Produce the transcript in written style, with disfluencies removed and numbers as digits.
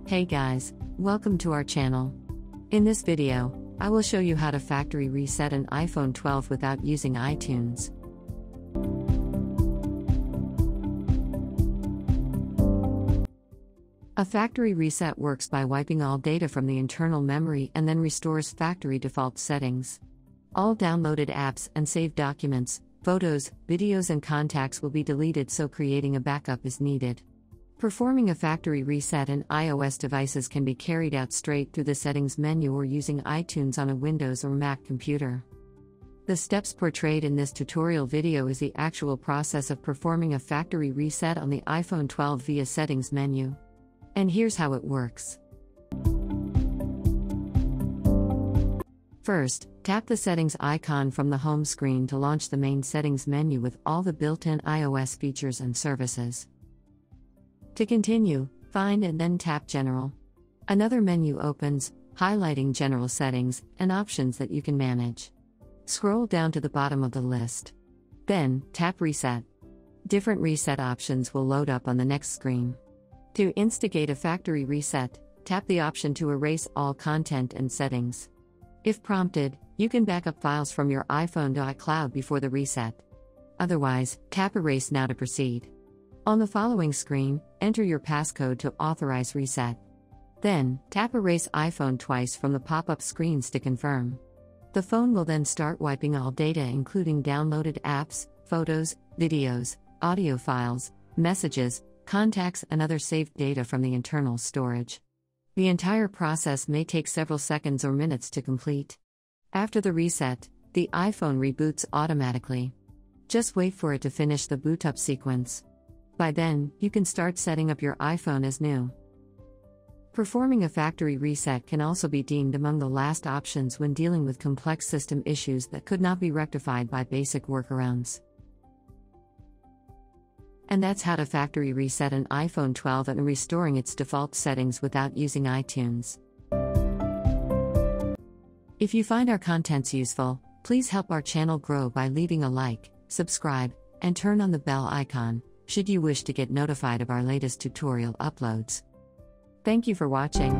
Hey guys, welcome to our channel. In this video, I will show you how to factory reset an iPhone 12 without using iTunes. A factory reset works by wiping all data from the internal memory and then restores factory default settings. All downloaded apps and saved documents, photos, videos and contacts will be deleted, so creating a backup is needed. Performing a factory reset in iOS devices can be carried out straight through the settings menu or using iTunes on a Windows or Mac computer. The steps portrayed in this tutorial video is the actual process of performing a factory reset on the iPhone 12 via settings menu. And here's how it works. First, tap the settings icon from the home screen to launch the main settings menu with all the built-in iOS features and services. To continue, find and then tap General. Another menu opens, highlighting General Settings and options that you can manage. Scroll down to the bottom of the list. Then, tap Reset. Different reset options will load up on the next screen. To instigate a factory reset, tap the option to erase all content and settings. If prompted, you can back up files from your iPhone to iCloud before the reset. Otherwise, tap Erase now to proceed. On the following screen, enter your passcode to authorize reset. Then, tap Erase iPhone twice from the pop-up screens to confirm. The phone will then start wiping all data, including downloaded apps, photos, videos, audio files, messages, contacts and other saved data from the internal storage. The entire process may take several seconds or minutes to complete. After the reset, the iPhone reboots automatically. Just wait for it to finish the boot-up sequence. By then, you can start setting up your iPhone as new. Performing a factory reset can also be deemed among the last options when dealing with complex system issues that could not be rectified by basic workarounds. And that's how to factory reset an iPhone 12 and restoring its default settings without using iTunes. If you find our contents useful, please help our channel grow by leaving a like, subscribe, and turn on the bell icon, should you wish to get notified of our latest tutorial uploads. Thank you for watching.